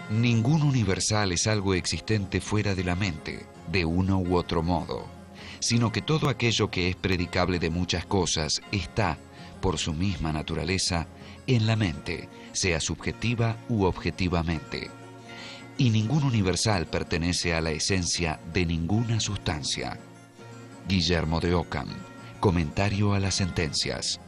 Ningún universal es algo existente fuera de la mente, de uno u otro modo, sino que todo aquello que es predicable de muchas cosas está, por su misma naturaleza, en la mente, sea subjetiva u objetivamente. Y ningún universal pertenece a la esencia de ninguna sustancia. Guillermo de Ockham, comentario a las sentencias.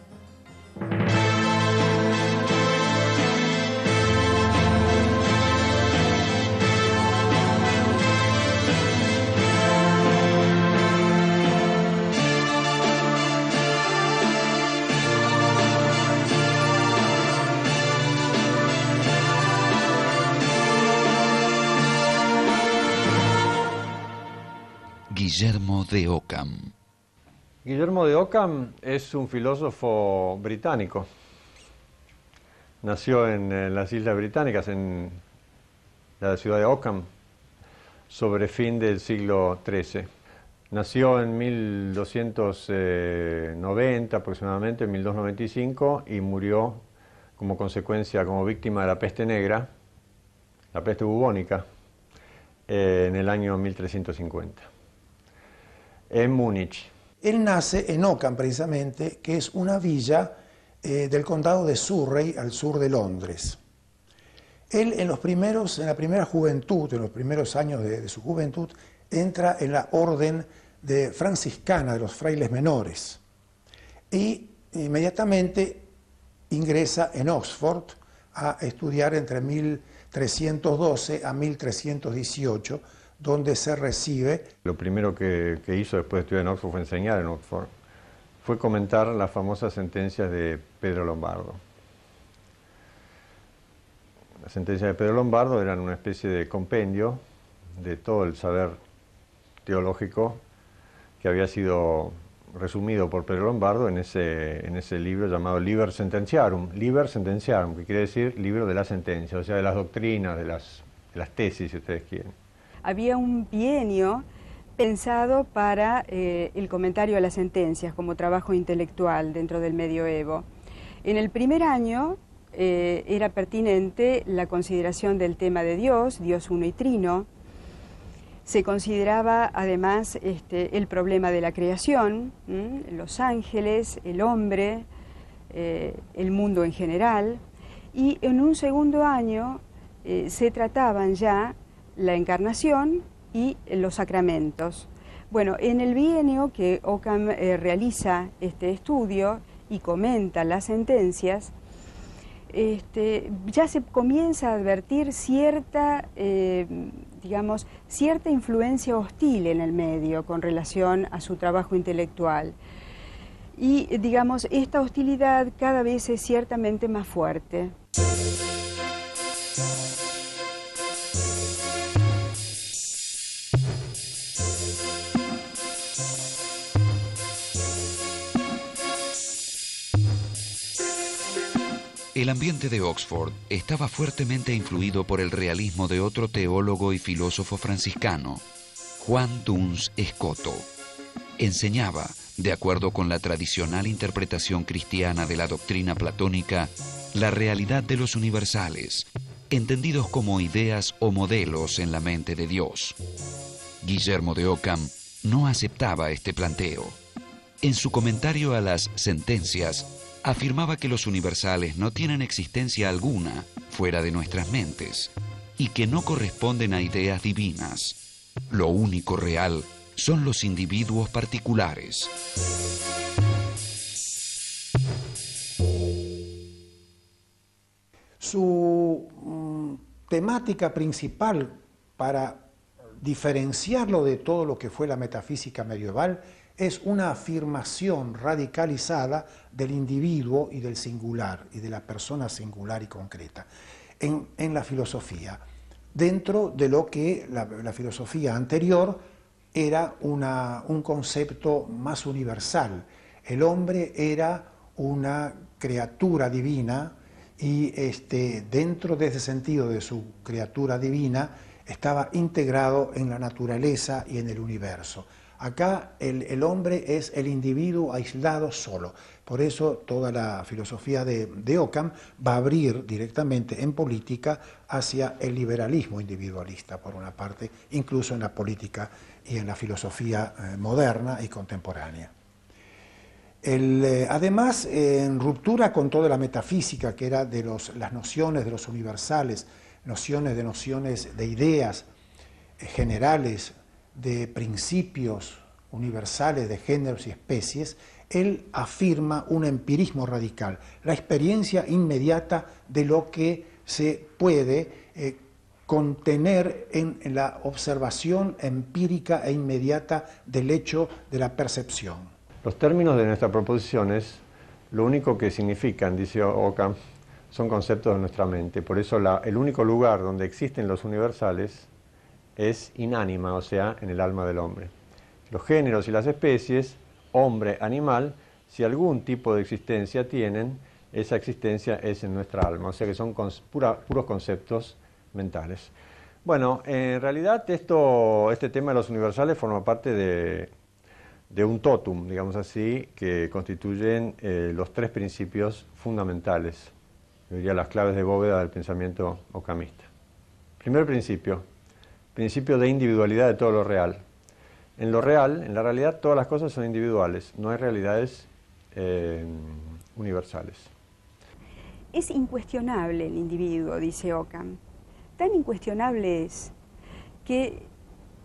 Guillermo de Ockham. Guillermo de Ockham es un filósofo británico. Nació en las Islas Británicas, en la ciudad de Ockham, sobre fin del siglo XIII. Nació en 1290 aproximadamente, en 1295, y murió como consecuencia, como víctima de la peste negra, la peste bubónica, en el año 1350. En Múnich. Él nace en Ockham, precisamente, que es una villa del condado de Surrey, al sur de Londres. Él en la primera juventud, en los primeros años de su juventud, entra en la orden franciscana de los frailes menores y inmediatamente ingresa en Oxford a estudiar entre 1312 a 1318, donde se recibe. Lo primero que hizo después de estudiar en Oxford fue enseñar en Oxford. Fue comentar las famosas sentencias de Pedro Lombardo. Las sentencias de Pedro Lombardo eran una especie de compendio de todo el saber teológico que había sido resumido por Pedro Lombardo en ese libro llamado Liber Sententiarum, que quiere decir libro de la sentencia, o sea, de las doctrinas, de las tesis, si ustedes quieren. Había un bienio pensado para el comentario a las sentencias como trabajo intelectual dentro del medioevo. En el primer año era pertinente la consideración del tema de Dios, Dios uno y trino. Se consideraba además el problema de la creación, los ángeles, el hombre, el mundo en general. Y en un segundo año se trataban ya la encarnación y los sacramentos. Bueno, en el bienio que Ockham realiza este estudio y comenta las sentencias, ya se comienza a advertir cierta influencia hostil en el medio con relación a su trabajo intelectual. Y, esta hostilidad cada vez es ciertamente más fuerte. El ambiente de Oxford estaba fuertemente influido por el realismo de otro teólogo y filósofo franciscano, Juan Duns Scoto. Enseñaba, de acuerdo con la tradicional interpretación cristiana de la doctrina platónica, la realidad de los universales, entendidos como ideas o modelos en la mente de Dios. Guillermo de Ockham no aceptaba este planteo. En su comentario a las sentencias, afirmaba que los universales no tienen existencia alguna fuera de nuestras mentes y que no corresponden a ideas divinas. Lo único real son los individuos particulares. Su temática principal para diferenciarlo de todo lo que fue la metafísica medieval es una afirmación radicalizada del individuo y del singular, y de la persona singular y concreta, en la filosofía, dentro de lo que la filosofía anterior era un concepto más universal. El hombre era una criatura divina y dentro de ese sentido de su criatura divina estaba integrado en la naturaleza y en el universo. Acá el hombre es el individuo aislado solo. Por eso toda la filosofía de Ockham va a abrir directamente en política hacia el liberalismo individualista, por una parte, incluso en la política y en la filosofía moderna y contemporánea. Además, en ruptura con toda la metafísica que era de las nociones de los universales, nociones de ideas generales, de principios universales de géneros y especies, él afirma un empirismo radical, la experiencia inmediata de lo que se puede contener en la observación empírica e inmediata del hecho de la percepción. Los términos de nuestras proposiciones, lo único que significan, dice Ockham, son conceptos de nuestra mente. Por eso el único lugar donde existen los universales es inánima, o sea, en el alma del hombre. Los géneros y las especies, hombre, animal, si algún tipo de existencia tienen, esa existencia es en nuestra alma, o sea que son puros conceptos mentales. Bueno, en realidad este tema de los universales forma parte de un totum, digamos así, que constituyen los tres principios fundamentales, yo diría las claves de bóveda del pensamiento occamista. Primer principio de individualidad de todo lo real. En lo real, en la realidad, todas las cosas son individuales, no hay realidades universales. Es incuestionable el individuo, dice Ockham. Tan incuestionable es que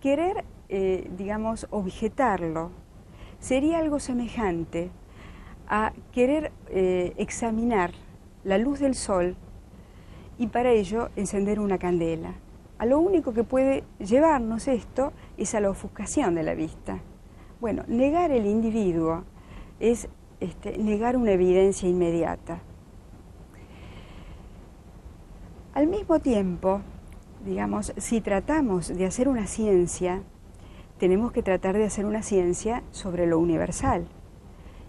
querer, digamos, objetarlo sería algo semejante a querer examinar la luz del sol y para ello encender una candela. A lo único que puede llevarnos esto es a la ofuscación de la vista. Bueno, negar el individuo es negar una evidencia inmediata. Al mismo tiempo, digamos, si tratamos de hacer una ciencia, tenemos que tratar de hacer una ciencia sobre lo universal.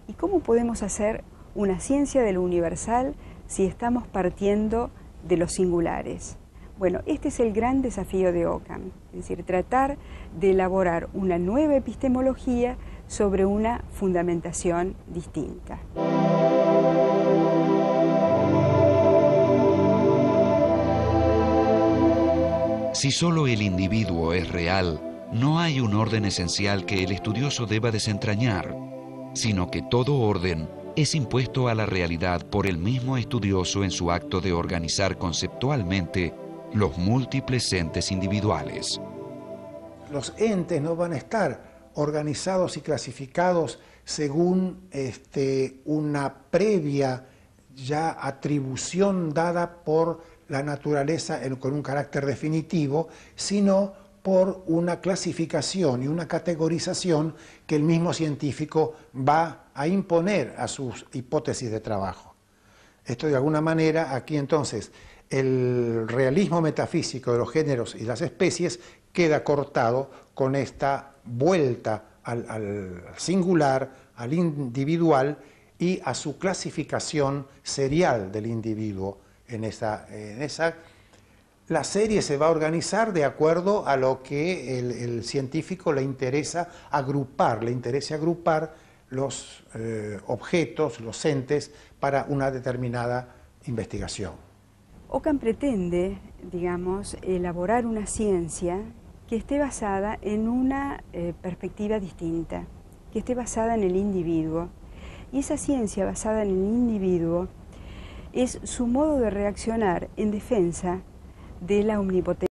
¿Y cómo podemos hacer una ciencia de lo universal si estamos partiendo de los singulares? Bueno, este es el gran desafío de Ockham, es decir, tratar de elaborar una nueva epistemología sobre una fundamentación distinta. Si solo el individuo es real, no hay un orden esencial que el estudioso deba desentrañar, sino que todo orden es impuesto a la realidad por el mismo estudioso en su acto de organizar conceptualmente los múltiples entes individuales. Los entes no van a estar organizados y clasificados según una previa ya atribución dada por la naturaleza con un carácter definitivo, sino por una clasificación y una categorización que el mismo científico va a imponer a sus hipótesis de trabajo. Esto de alguna manera, aquí entonces, el realismo metafísico de los géneros y las especies queda cortado con esta vuelta al singular, al individual y a su clasificación serial del individuo. La serie se va a organizar de acuerdo a lo que el científico le interesa agrupar, los objetos, los entes para una determinada investigación. Ockham pretende, digamos, elaborar una ciencia que esté basada en una perspectiva distinta, que esté basada en el individuo. Y esa ciencia basada en el individuo es su modo de reaccionar en defensa de la omnipotencia.